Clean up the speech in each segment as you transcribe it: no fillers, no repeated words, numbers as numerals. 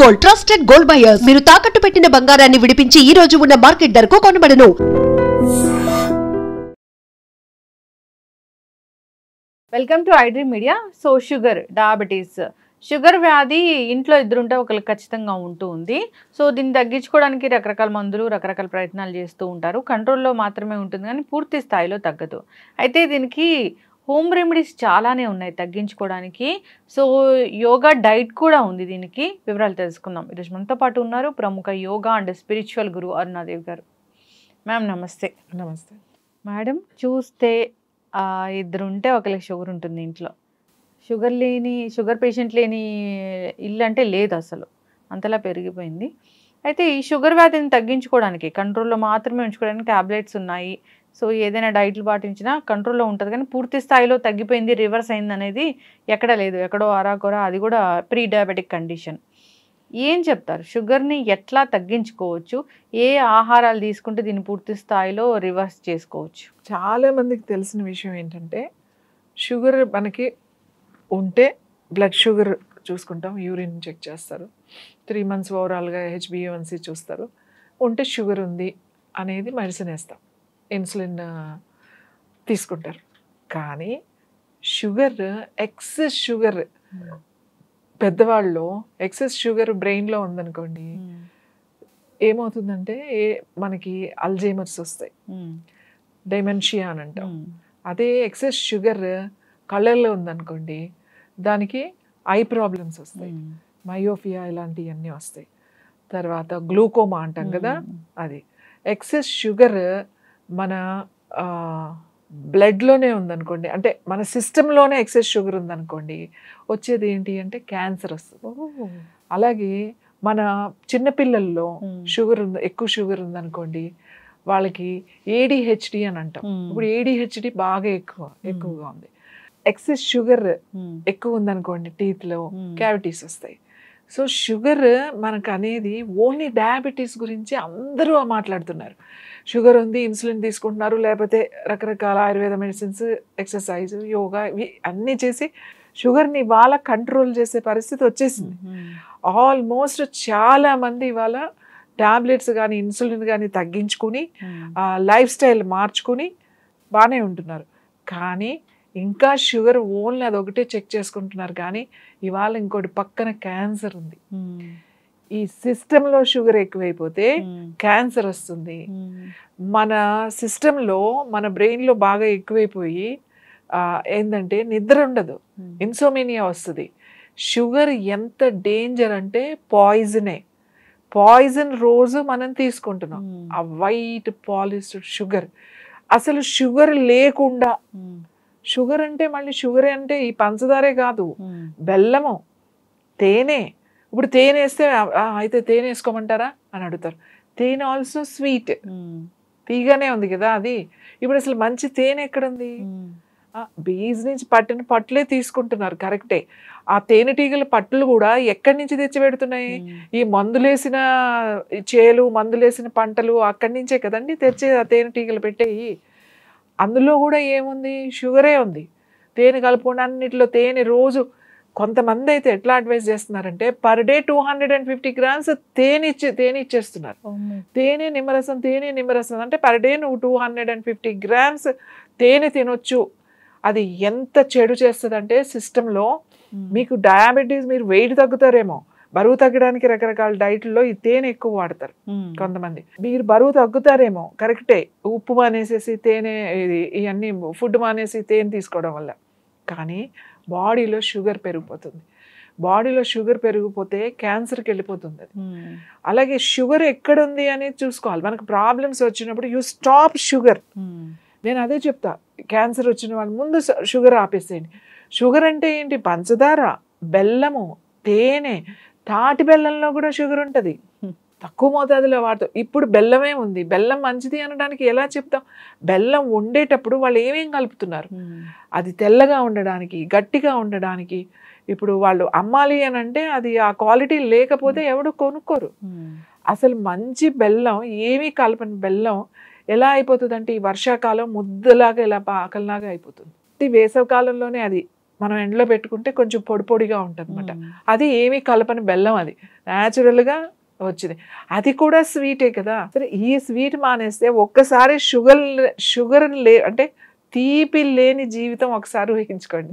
Gold trusted gold buyers. మీరు తాకట్టు పెట్టిన బంగారాన్ని విడిపించి ఈ రోజు ఉన్న మార్కెట్ ధరకు కొనబడును. Welcome to iDream media. So sugar, diabetes, sugar వ్యాధి ఇంట్లో ఇద్దరుంటే ఒకరికి ఖచ్చితంగా ఉంటూ ఉంది. సో దీన్ని తగ్గించుకోవడానికి రకరకాల మందులు, రకరకాల ప్రయత్నాలు చేస్తూ ఉంటారు. కంట్రోల్లో మాత్రమే ఉంటుంది కానీ పూర్తి స్థాయిలో తగ్గదు. అయితే దీనికి హోమ్ రెమెడీస్ చాలానే ఉన్నాయి తగ్గించుకోవడానికి. సో యోగా డైట్ కూడా ఉంది. దీనికి వివరాలు తెలుసుకుందాం. ఈరోజు మనతో పాటు ఉన్నారు ప్రముఖ యోగా అండ్ స్పిరిచువల్ గురు అరుణాదేవి గారు. మ్యామ్ నమస్తే. నమస్తే మేడం, చూస్తే ఇద్దరు ఉంటే ఒకరికి షుగర్ ఉంటుంది ఇంట్లో. షుగర్ పేషెంట్ లేని ఇల్లు అంటే లేదు అసలు, అంతలా పెరిగిపోయింది. అయితే ఈ షుగర్ వ్యాధిని తగ్గించుకోవడానికి కంట్రోల్లో మాత్రమే ఉంచుకోవడానికి ట్యాబ్లెట్స్ ఉన్నాయి. సో ఏదైనా డైట్లు పాటించినా కంట్రోల్లో ఉంటుంది కానీ పూర్తి స్థాయిలో తగ్గిపోయింది, రివర్స్ అయింది అనేది ఎక్కడ లేదు. ఎక్కడో అరాకొర, అది కూడా ప్రీ డయాబెటిక్ కండిషన్. ఏం చెప్తారు? షుగర్ని ఎట్లా తగ్గించుకోవచ్చు? ఏ ఆహారాలు తీసుకుంటే దీన్ని పూర్తి స్థాయిలో రివర్స్ చేసుకోవచ్చు? చాలా మందికి తెలిసిన విషయం ఏంటంటే, షుగర్ మనకి ఉంటే బ్లడ్ షుగర్ చూసుకుంటాం, యూరిన్ చెక్ చేస్తారు, 3 months ఓవరాల్గా HbA1c చూస్తారు. ఉంటే షుగర్ ఉంది అనేది మెడిసిన్ వేస్తాం, ఇన్సులిన్ తీసుకుంటారు. కానీ షుగర్, ఎక్సెస్ షుగర్ పెద్దవాళ్ళు ఎక్సెస్ షుగర్ బ్రెయిన్లో ఉందనుకోండి, ఏమవుతుందంటే మనకి అల్జైమర్స్ వస్తాయి, డైమెన్షియా అని అంటాం. అదే ఎక్సెస్ షుగర్ కళ్ళల్లో ఉందనుకోండి, దానికి ఐ ప్రాబ్లమ్స్ వస్తాయి, మయోఫియా ఇలాంటివన్నీ వస్తాయి. తర్వాత గ్లూకోమా అంటాం కదా, అది. ఎక్సెస్ షుగర్ మన బ్లడ్లోనే ఉందనుకోండి, అంటే మన సిస్టంలోనే ఎక్సెస్ షుగర్ ఉందనుకోండి, వచ్చేది ఏంటి అంటే క్యాన్సర్ వస్తుంది. అలాగే మన చిన్నపిల్లల్లో షుగర్ ఉంది, ఎక్కువ షుగర్ ఉందనుకోండి, వాళ్ళకి ADHD అని అంటాం. ఇప్పుడు ADHD బాగా ఎక్కువగా ఉంది. ఎక్సెస్ షుగర్ ఎక్కువ ఉందనుకోండి, టీత్లో క్యావిటీస్ వస్తాయి. సో షుగర్ మనకు అనేది ఓన్లీ డయాబెటీస్ గురించి అందరూ మాట్లాడుతున్నారు. షుగర్ ఉంది, ఇన్సులిన్ తీసుకుంటున్నారు, లేకపోతే రకరకాల ఆయుర్వేద మెడిసిన్స్, ఎక్సర్సైజ్, యోగా, ఇవి అన్నీ చేసి షుగర్ని ఇవాళ కంట్రోల్ చేసే పరిస్థితి వచ్చేసింది. ఆల్మోస్ట్ చాలామంది ఇవాళ ట్యాబ్లెట్స్ కానీ ఇన్సులిన్ కానీ తగ్గించుకుని లైఫ్ స్టైల్ మార్చుకుని బాగానే ఉంటున్నారు. కానీ ఇంకా షుగర్ ఓన్లీ అదొకటే చెక్ చేసుకుంటున్నారు. కానీ ఇవాళ ఇంకోటి పక్కన క్యాన్సర్ ఉంది. ఈ సిస్టంలో షుగర్ ఎక్కువైపోతే క్యాన్సర్ వస్తుంది. మన సిస్టంలో, మన బ్రెయిన్లో బాగా ఎక్కువైపోయి ఏంటంటే నిద్ర ఉండదు, ఇన్సోమేనియా వస్తుంది. షుగర్ ఎంత డేంజర్ అంటే పాయిజనే. పాయిజన్ రోజు మనం తీసుకుంటున్నాం, ఆ వైట్ పాలిష్డ్ షుగర్. అసలు షుగర్ లేకుండా, షుగర్ అంటే మళ్ళీ షుగర్ అంటే ఈ పంచదారే కాదు, బెల్లము, తేనె. ఇప్పుడు తేనె వేస్తే అయితే తేనె వేసుకోమంటారా అని అడుగుతారు. తేనె ఆల్సో స్వీట్, తీగానే ఉంది కదా అది. ఇప్పుడు అసలు మంచి తేనె ఎక్కడుంది? బీజ్ నుంచి పట్టిన పట్లే తీసుకుంటున్నారు, కరెక్టే. ఆ తేనెటీగల పట్లు కూడా ఎక్కడి నుంచి తెచ్చి పెడుతున్నాయి? ఈ మందులేసిన చేలు, మందులేసిన పంటలు, అక్కడి నుంచే కదండి తెచ్చి ఆ తేనెటీగలు పెట్టేయి. అందులో కూడా ఏముంది? షుగరే ఉంది. తేనె కలుపుకుండా అన్నిటిలో తేనె రోజు. కొంతమంది అయితే ఎట్లా అడ్వైజ్ చేస్తున్నారంటే, పర్ డే 250 grams తేనె ఇచ్చేస్తున్నారు. తేనె నిమ్మరసం అంటే పర్ డే నువ్వు 250 grams తేనె తినొచ్చు. అది ఎంత చెడు చేస్తుందంటే సిస్టంలో, మీకు డయాబెటీస్, మీరు వెయిట్ తగ్గుతారేమో, బరువు తగ్గడానికి రకరకాల డైట్లో ఈ తేనె ఎక్కువ వాడతారు కొంతమంది. మీరు బరువు తగ్గుతారేమో, కరెక్టే, ఉప్పు మానేసేసి తేనె, ఇవన్నీ ఫుడ్ మానేసి తేనె తీసుకోవడం వల్ల. కానీ బాడీలో షుగర్ పెరిగిపోతుంది. బాడీలో షుగర్ పెరిగిపోతే క్యాన్సర్కి వెళ్ళిపోతుంది అది. అలాగే షుగర్ ఎక్కడుంది అనేది చూసుకోవాలి. మనకు ప్రాబ్లమ్స్ వచ్చినప్పుడు యూ స్టాప్ షుగర్. నేను అదే చెప్తా, క్యాన్సర్ వచ్చిన వాళ్ళు ముందు షుగర్ ఆపేసేయండి. షుగర్ అంటే ఏంటి? పంచదార, బెల్లము, తేనె. తాటి బెల్లంలో కూడా షుగర్ ఉంటుంది, తక్కువ మోతాదులో వాడతాం. ఇప్పుడు బెల్లమే ఉంది, బెల్లం మంచిది అనడానికి ఎలా చెప్తాం? బెల్లం వండేటప్పుడు వాళ్ళు ఏమేం కలుపుతున్నారు? అది తెల్లగా ఉండడానికి, గట్టిగా ఉండడానికి. ఇప్పుడు వాళ్ళు అమ్మాలి అని అంటే అది ఆ క్వాలిటీ లేకపోతే ఎవడు కొనుక్కోరు. అసలు మంచి బెల్లం, ఏమీ కలపని బెల్లం ఎలా అయిపోతుంది అంటే, ఈ వర్షాకాలం ముద్దలాగా ఇలా పాకల్లాగా అయిపోతుంది. వేసవి కాలంలోనే అది మనం ఎండలో పెట్టుకుంటే కొంచెం పొడి పొడిగా ఉంటుంది అనమాట. అది ఏమీ కలపని బెల్లం, అది న్యాచురల్గా వచ్చింది. అది కూడా స్వీటే కదా. సరే ఈ స్వీట్ మానేస్తే ఒక్కసారి షుగర్ అంటే తీపి లేని జీవితం ఒకసారి ఊహించుకోండి.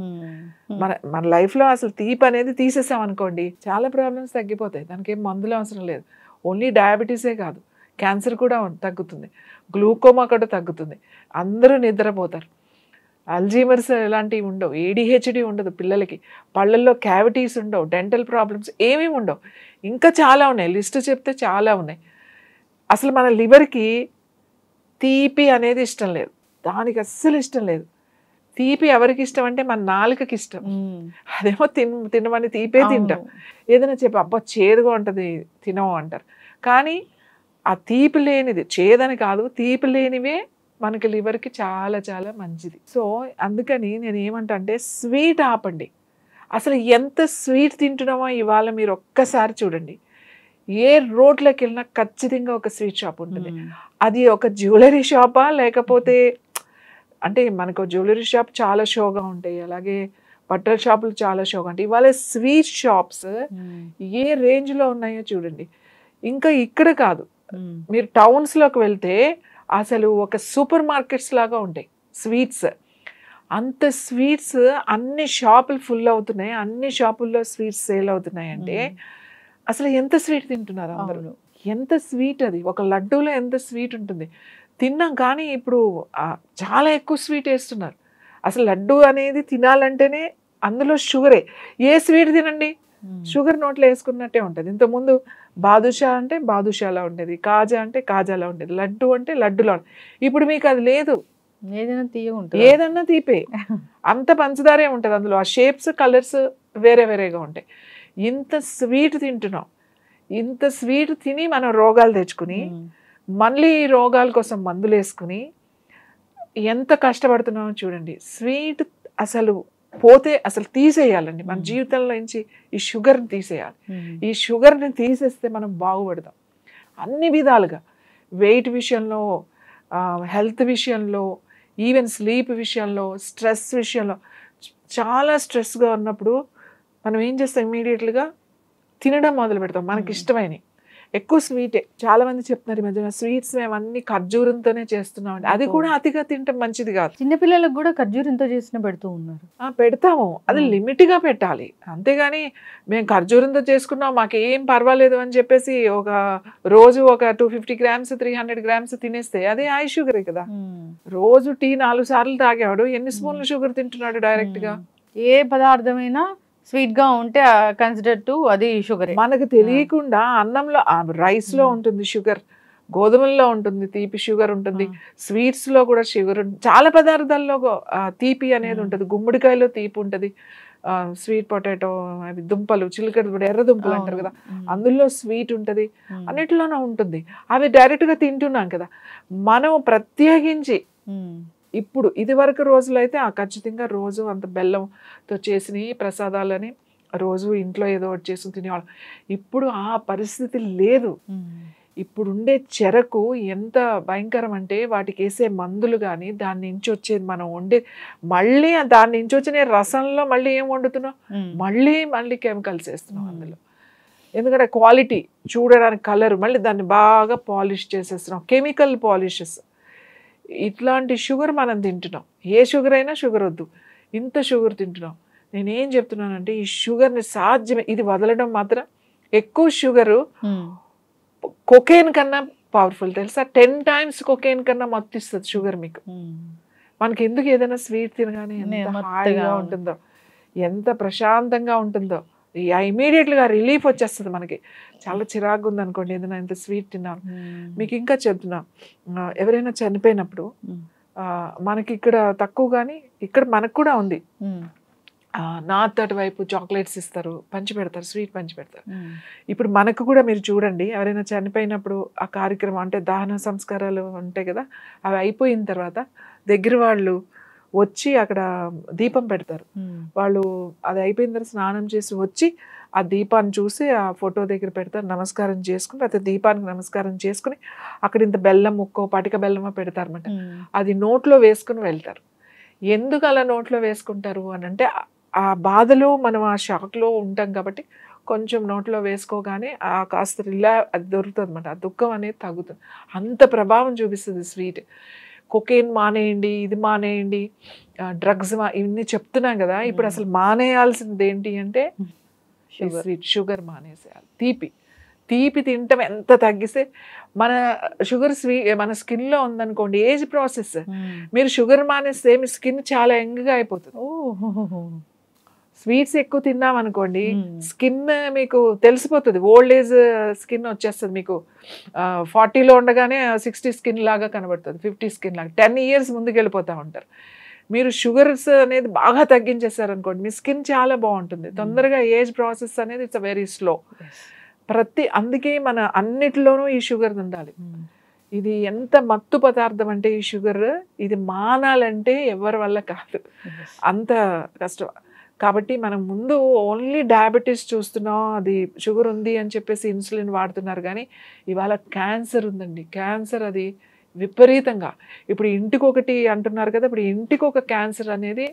మన లైఫ్లో అసలు తీపి అనేది తీసేసాం అనుకోండి, చాలా ప్రాబ్లమ్స్ తగ్గిపోతాయి. దానికి ఏం మందులు అవసరం లేదు. ఓన్లీ డయాబెటీసే కాదు, క్యాన్సర్ కూడా తగ్గుతుంది, గ్లూకోమా కూడా తగ్గుతుంది, అందరూ నిద్రపోతారు, అల్జీమర్స్ ఇలాంటివి ఉండవు, ఏడిహెచ్డి ఉండదు పిల్లలకి, పళ్ళల్లో క్యావిటీస్ ఉండవు, డెంటల్ ప్రాబ్లమ్స్ ఏమీ ఉండవు. ఇంకా చాలా ఉన్నాయి, లిస్ట్ చెప్తే చాలా ఉన్నాయి. అసలు మన లివర్కి తీపి అనేది ఇష్టం లేదు, దానికి అస్సలు ఇష్టం లేదు. తీపి ఎవరికి ఇష్టం అంటే మన నాలుకకి ఇష్టం. అదేమో తినమని తీపే తింటాం. ఏదైనా చెప్పి అబ్బా చేదుగా ఉంటుంది తినవు అంటారు. కానీ ఆ తీపి లేనిది, చేదని కాదు, తీపి లేనివే మనకి లివర్కి చాలా చాలా మంచిది. సో అందుకని నేను ఏమంటా అంటే స్వీట్ ఆపండి. అసలు ఎంత స్వీట్ తింటున్నామో ఇవాళ మీరు ఒక్కసారి చూడండి. ఏ రోడ్లోకి వెళ్ళినా ఖచ్చితంగా ఒక స్వీట్ షాప్ ఉంటుంది. అది ఒక జ్యువెలరీ షాపా లేకపోతే, అంటే మనకు జ్యువెలరీ షాప్ చాలా షోగా ఉంటాయి, అలాగే బట్టల షాపులు చాలా షోగా ఉంటాయి. ఇవాళ స్వీట్ షాప్స్ ఏ రేంజ్లో ఉన్నాయో చూడండి. ఇంకా ఇక్కడ కాదు, మీరు టౌన్స్లోకి వెళ్తే అసలు ఒక సూపర్ మార్కెట్స్ లాగా ఉంటాయి స్వీట్స్. అంత స్వీట్స్ అన్ని షాపులు ఫుల్ అవుతున్నాయి, అన్ని షాపుల్లో స్వీట్స్ సేల్ అవుతున్నాయి. అంటే అసలు ఎంత స్వీట్ తింటున్నారు అందరూ. ఎంత స్వీట్ అది, ఒక లడ్డూలో ఎంత స్వీట్ ఉంటుంది తిన్నాం. కానీ ఇప్పుడు చాలా ఎక్కువ స్వీట్ వేస్తున్నారు. అసలు లడ్డు అనేది తినాలంటేనే అందులో షుగరే. ఏ స్వీట్ తినండి షుగర్ నోట్లో వేసుకున్నట్టే ఉంటుంది. ఇంతకుముందు బాదుషా అంటే బాదుషాలా ఉండేది, కాజా అంటే కాజాలా ఉండేది, లడ్డు అంటే లడ్డులా ఉండేది. ఇప్పుడు మీకు అది లేదు, ఏదన్నా తీపే, అంత పంచదారే ఉంటుంది అందులో. ఆ షేప్స్ కలర్స్ వేరే వేరేగా ఉంటాయి. ఇంత స్వీట్ తింటున్నాం, ఇంత స్వీట్ తిని మనం రోగాలు తెచ్చుకుని మళ్ళీ ఈ రోగాల కోసం మందులు వేసుకుని ఎంత కష్టపడుతున్నామో చూడండి. స్వీట్ అసలు పోతే అసలు తీసేయాలండి మన జీవితంలో నుంచి. ఈ షుగర్ని తీసేయాలి. ఈ షుగర్ని తీసేస్తే మనం బాగుపడతాం అన్ని విధాలుగా. వెయిట్ విషయంలో, హెల్త్ విషయంలో, ఈవెన్ స్లీప్ విషయంలో, స్ట్రెస్ విషయంలో. చాలా స్ట్రెస్గా ఉన్నప్పుడు మనం ఏం చేస్తాం, ఇమీడియట్గా తినడం మొదలు పెడతాం మనకి ఇష్టమైనవి. ఎక్కువ స్వీటే. చాలా మంది చెప్తున్నారు ఈ మధ్యన స్వీట్స్ మేము అన్ని ఖర్జూరంతోనే చేస్తున్నాం అండి. అది కూడా అతిగా తింటే మంచిది కాదు. చిన్నపిల్లలకు కూడా ఖర్జూరంతో చేసిన పెడుతూ ఉన్నారు. పెడతాము, అది లిమిట్గా పెట్టాలి. అంతేగాని మేము ఖర్జూరంతో చేసుకున్నాం మాకేం పర్వాలేదు అని చెప్పేసి ఒక రోజు ఒక 250 grams 300 grams తినేస్తే అదే హై షుగరే కదా. రోజు టీ 4 సార్లు తాగేవాడు ఎన్ని స్పూన్లు షుగర్ తింటున్నాడు డైరెక్ట్గా. ఏ పదార్థమైనా స్వీట్ గా ఉంటే కన్సిడర్ టు అది షుగర్. మనకు తెలియకుండా అన్నంలో, రైస్ లో ఉంటుంది షుగర్, గోధుమల్లో ఉంటుంది తీపి షుగర్ ఉంటుంది, స్వీట్స్ లో కూడా షుగర్ ఉంటుంది, చాలా పదార్థాల్లో తీపి అనేది ఉంటుంది. గుమ్మడికాయలో తీపి ఉంటుంది, స్వీట్ పొటాటో, అవి దుంపలు, చిలకడ ఎర్ర దుంపలు అంటారు కదా, అందులో స్వీట్ ఉంటుంది, అన్నిటిలోనూ ఉంటుంది. అవి డైరెక్ట్ గా తింటున్నాం కదా. మనం ప్రత్యేకించి ఇప్పుడు ఇది వరకు రోజులు అయితే ఖచ్చితంగా రోజు అంత బెల్లంతో చేసిన ప్రసాదాలని రోజు ఇంట్లో ఏదో ఒకటి చేసుకుని తినేవాళ్ళం. ఇప్పుడు ఆ పరిస్థితి లేదు. ఇప్పుడు ఉండే చెరకు ఎంత భయంకరం అంటే వాటికి వేసే మందులు కానీ, దాని నుంచి వచ్చేది మనం వండే, మళ్ళీ దాని నుంచి వచ్చిన రసంలో మళ్ళీ ఏం వండుతున్నాం, మళ్ళీ కెమికల్స్ వేస్తున్నాం అందులో. ఎందుకంటే క్వాలిటీ చూడడానికి, కలర్, మళ్ళీ దాన్ని బాగా పాలిష్ చేసేస్తున్నాం, కెమికల్ పాలిషెస్. ఇట్లాంటి షుగర్ మనం తింటున్నాం. ఏ షుగర్ అయినా షుగర్ వద్దు, ఇంత షుగర్ తింటున్నాం. నేనేం చెప్తున్నానంటే ఈ షుగర్ని సాధ్యమే, ఇది వదలడం మాత్రం. ఎక్కువ షుగరు కొకేన్ కన్నా పవర్ఫుల్ తెలుసా, 10 times కొకేన్ కన్నా మత్తిస్తుంది షుగర్ మీకు. మనకి ఎందుకు ఏదైనా స్వీట్ తినగానే ఎంత హాయిగా ఉంటుందో, ఎంత ప్రశాంతంగా ఉంటుందో, ఇమీడియట్గా రిలీఫ్ వచ్చేస్తుంది మనకి. చాలా చిరాకుగా ఉంది అనుకోండి ఏదైనా ఇంత స్వీట్ తిన్నాను. మీకు ఇంకా చెప్తున్నా, ఎవరైనా చనిపోయినప్పుడు మనకి ఇక్కడ తక్కువ కానీ ఇక్కడ మనకు కూడా ఉంది. నార్త్ అటువైపు చాక్లెట్స్ ఇస్తారు, పంచి పెడతారు, స్వీట్ పంచి పెడతారు. ఇప్పుడు మనకు కూడా మీరు చూడండి, ఎవరైనా చనిపోయినప్పుడు ఆ కార్యక్రమం అంటే దహన సంస్కారాలు ఉంటాయి కదా, అవి అయిపోయిన తర్వాత దగ్గర వాళ్ళు వచ్చి అక్కడ దీపం పెడతారు. వాళ్ళు అది అయిపోయిన తర్వాత స్నానం చేసి వచ్చి ఆ దీపాన్ని చూసి ఆ ఫోటో దగ్గర పెడతారు, నమస్కారం చేసుకుని, లేకపోతే దీపానికి నమస్కారం చేసుకుని అక్కడ ఇంత బెల్లం ముక్కో పటిక బెల్లమో పెడతారన్నమాట. అది నోట్లో వేసుకుని వెళ్తారు. ఎందుకు అలా నోట్లో వేసుకుంటారు అని అంటే ఆ బాధలో మనం ఆ షాక్లో ఉంటాం కాబట్టి కొంచెం నోట్లో వేసుకోగానే ఆ కాస్త అది దొరుకుతుంది అనమాట. ఆ దుఃఖం అనేది తగ్గుతుంది. అంత ప్రభావం చూపిస్తుంది స్వీట్. కొకేన్ మానేయండి, ఇది మానేయండి, డ్రగ్స్ ఇవన్నీ చెప్తున్నాం కదా. ఇప్పుడు అసలు మానేయాల్సింది ఏంటి అంటే స్వీట్, షుగర్ మానేసేయాలి. తీపి తినటం ఎంత తగ్గిస్తే మన షుగర్ మన స్కిన్లో ఉందనుకోండి, ఏజ్ ప్రాసెస్, మీరు షుగర్ మానేస్తే మీ స్కిన్ చాలా యంగ్గా అయిపోతుంది. స్వీట్స్ ఎక్కువ తిన్నాం అనుకోండి, స్కిన్ మీకు తెలిసిపోతుంది, ఓల్డ్ ఏజ్ స్కిన్ వచ్చేస్తుంది. మీకు 40లో ఉండగానే 60 స్కిన్ లాగా కనబడుతుంది, 50 స్కిన్ లాగా. 10 years ముందుకు వెళ్ళిపోతూ ఉంటారు. మీరు షుగర్స్ అనేది బాగా తగ్గించేసారనుకోండి, మీ స్కిన్ చాలా బాగుంటుంది. తొందరగా ఏజ్ ప్రాసెస్ అనేది ఇట్స్ వెరీ స్లో. అందుకే మన అన్నిటిలోనూ ఈ షుగర్ ఉండాలి. ఇది ఎంత మత్తు పదార్థం అంటే ఈ షుగర్, ఇది మానాలంటే ఎవరి వల్ల కాదు, అంత కష్టం. కాబట్టి మనం ముందు ఓన్లీ డయాబెటీస్ చూస్తున్నాం, అది షుగర్ ఉంది అని చెప్పేసి ఇన్సులిన్ వాడుతున్నారు. కానీ ఇవాళ క్యాన్సర్ ఉందండి. క్యాన్సర్ అది విపరీతంగా ఇప్పుడు ఇంటికొకటి అంటున్నారు కదా, ఇప్పుడు ఇంటికొక క్యాన్సర్ అనేది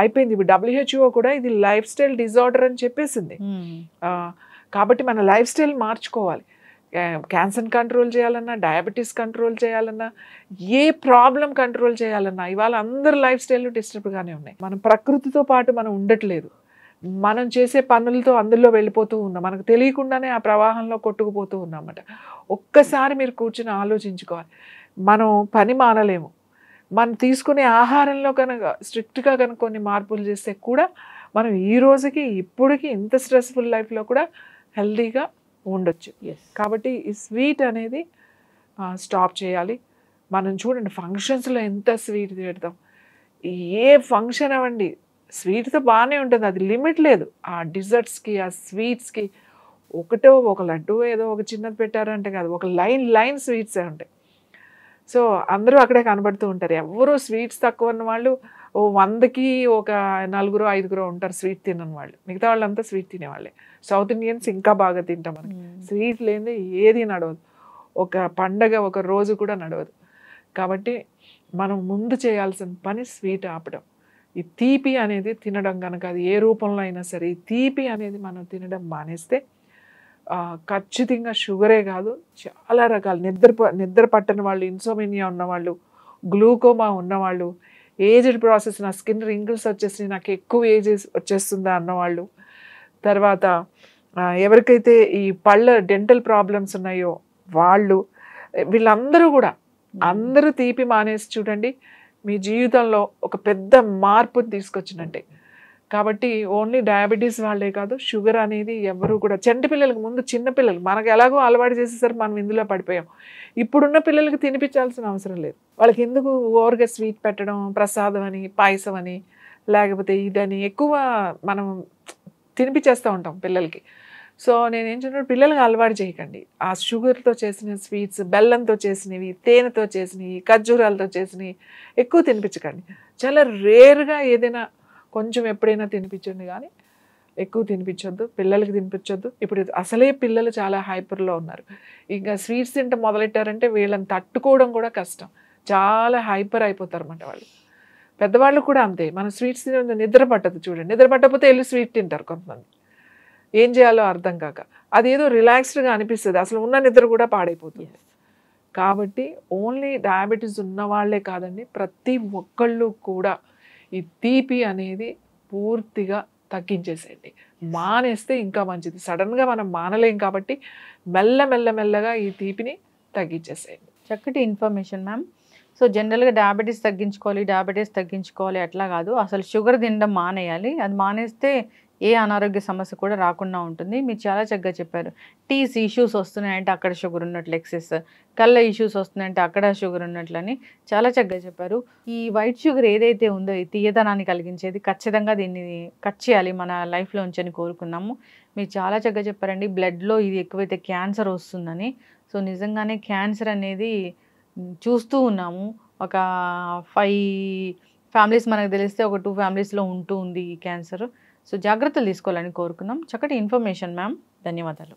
అయిపోయింది. ఇప్పుడు WHO కూడా ఇది లైఫ్ స్టైల్ డిజార్డర్ అని చెప్పేసింది. కాబట్టి మన లైఫ్ స్టైల్ మార్చుకోవాలి. క్యాన్సర్ కంట్రోల్ చేయాలన్నా, డయాబెటీస్ కంట్రోల్ చేయాలన్నా, ఏ ప్రాబ్లం కంట్రోల్ చేయాలన్నా ఇవాళ అందరు లైఫ్ స్టైల్ డిస్టర్బ్గానే ఉన్నాయి. మనం ప్రకృతితో పాటు మనం ఉండట్లేదు. మనం చేసే పనులతో అందులో వెళ్ళిపోతూ ఉన్నాం, మనకు తెలియకుండానే ఆ ప్రవాహంలో కొట్టుకుపోతూ ఉన్నామన్నమాట. ఒక్కసారి మీరు కూర్చుని ఆలోచించుకోవాలి. మనం పని మానలేము, మనం తీసుకునే ఆహారంలో కనుక స్ట్రిక్ట్గా కనుక కొన్ని మార్పులు చేస్తే కూడా మనం ఈ రోజుకి ఇప్పటికి ఇంత స్ట్రెస్ఫుల్ లైఫ్లో కూడా హెల్దీగా ఉండొచ్చు. కాబట్టి ఈ స్వీట్ అనేది స్టాప్ చేయాలి. మనం చూడండి ఫంక్షన్స్లో ఎంత స్వీట్ తిడతాం. ఏ ఫంక్షన్ అవ్వండి స్వీట్తో బాగానే ఉంటుంది, అది లిమిట్ లేదు. ఆ డిజర్ట్స్కి, ఆ స్వీట్స్కి ఒక లడ్డు ఏదో ఒక చిన్నది పెట్టారంటే కాదు, ఒక లైన్ స్వీట్సే ఉంటాయి. సో అందరూ అక్కడే కనబడుతూ ఉంటారు. ఎవరు స్వీట్స్ తక్కువ ఉన్న వాళ్ళు 100కి ఒక 4-5 ఉంటారు స్వీట్ తినని వాళ్ళు. మిగతా వాళ్ళంతా స్వీట్ తినేవాళ్ళే. సౌత్ ఇండియన్స్ ఇంకా బాగా తింటాం. మనకి స్వీట్ లేనిదే ఏది నడవదు, ఒక పండగ ఒక రోజు కూడా నడవదు. కాబట్టి మనం ముందు చేయాల్సిన పని స్వీట్ ఆపడం. ఈ తీపి అనేది తినడం కనుక అది ఏ రూపంలో అయినా సరే, ఈ తీపి అనేది మనం తినడం మానేస్తే ఖచ్చితంగా షుగరే కాదు, చాలా రకాల నిద్ర పట్టని వాళ్ళు, ఇన్సోమినియా ఉన్నవాళ్ళు, గ్లూకోమా ఉన్నవాళ్ళు, ఏజ్డ్ ప్రాసెస్, నా స్కిన్ రింకిల్స్ వచ్చేసి నాకు ఎక్కువ ఏజ్ వచ్చేస్తుందా అన్నవాళ్ళు, తర్వాత ఎవరికైతే ఈ పళ్ళ డెంటల్ ప్రాబ్లమ్స్ ఉన్నాయో వాళ్ళు, వీళ్ళందరూ కూడా అందరూ తీపి మానేసి చూడండి, మీ జీవితంలో ఒక పెద్ద మార్పుని తీసుకొచ్చినట్టే. కాబట్టి ఓన్లీ డయాబెటీస్ వాళ్ళే కాదు, షుగర్ అనేది ఎవరు కూడా, చంటి పిల్లలకు ముందు చిన్నపిల్లలు మనకు ఎలాగో అలవాటు చేసేసరికి మనం ఇందులో పడిపోయాం. ఇప్పుడున్న పిల్లలకి తినిపించాల్సిన అవసరం లేదు. వాళ్ళకి ఎందుకు ఓవర్గా స్వీట్ పెట్టడం, ప్రసాదం అని, పాయసం అని, లేకపోతే ఇదని ఎక్కువ మనం తినిపించేస్తూ ఉంటాం పిల్లలకి. సో నేనేం చెప్తున్నాను, పిల్లలకి అలవాటు చేయకండి. ఆ షుగర్తో చేసిన స్వీట్స్, బెల్లంతో చేసినవి, తేనెతో చేసినవి, ఖర్జూరాలతో చేసినవి ఎక్కువ తినిపించకండి. చాలా రేర్గా ఏదైనా కొంచెం ఎప్పుడైనా తినిపించండి, కానీ ఎక్కువ తినిపించొద్దు, పిల్లలకి తినిపించొద్దు. ఇప్పుడు అసలే పిల్లలు చాలా హైపర్లో ఉన్నారు. ఇంకా స్వీట్స్ తింటే మొదలెట్టారంటే వీళ్ళని తట్టుకోవడం కూడా కష్టం, చాలా హైపర్ అయిపోతారు అన్నమాట వాళ్ళు. పెద్దవాళ్ళు కూడా అంతే. మనం స్వీట్స్ తిన నిద్ర పట్టదు చూడండి, నిద్ర పట్టకపోతే వెళ్ళి స్వీట్ తింటారు కొంతమంది, ఏం చేయాలో అర్థం కాక. అదేదో రిలాక్స్డ్గా అనిపిస్తుంది, అసలు ఉన్న నిద్ర కూడా పాడైపోతుంది. కాబట్టి ఓన్లీ డయాబెటీస్ ఉన్న వాళ్ళే కాదండి, ప్రతి ఒక్కళ్ళు కూడా ఈ తీపి అనేది పూర్తిగా తగ్గించేసేయండి. మానేస్తే ఇంకా మంచిది. సడన్గా మనం మానలేం కాబట్టి మెల్లగా ఈ తీపిని తగ్గించేసేయండి. చక్కటి ఇన్ఫర్మేషన్ మ్యామ్. సో జనరల్గా డయాబెటీస్ తగ్గించుకోవాలి అట్లా కాదు, అసలు షుగర్ తినడం మానేయాలి. అది మానేస్తే ఏ అనారోగ్య సమస్య కూడా రాకుండా ఉంటుంది. మీరు చాలా చక్కగా చెప్పారు. టీస్ ఇష్యూస్ వస్తున్నాయంటే అక్కడ షుగర్ ఉన్నట్లు ఎక్సెస్, కళ్ళ ఇష్యూస్ వస్తున్నాయంటే అక్కడ షుగర్ ఉన్నట్లని చాలా చక్కగా చెప్పారు. ఈ వైట్ షుగర్ ఏదైతే ఉందో ఈ తీయదనాన్ని కలిగించేది, ఖచ్చితంగా దీన్ని కట్ చేయాలి మన లైఫ్లో ఉంచని కోరుకున్నాము. మీరు చాలా చక్కగా చెప్పారండి. బ్లడ్లో ఇది ఎక్కువైతే క్యాన్సర్ వస్తుందని. సో నిజంగానే క్యాన్సర్ అనేది చూస్తూ ఉన్నాము. ఒక 5 ఫ్యామిలీస్ మనకు తెలిస్తే ఒక 2 ఫ్యామిలీస్లో ఉంటూ ఉంది ఈ క్యాన్సర్. సో జాగ్రత్తలు తీసుకోవాలని కోరుకున్నాం. చక్కటి ఇన్ఫర్మేషన్ మ్యామ్, ధన్యవాదాలు.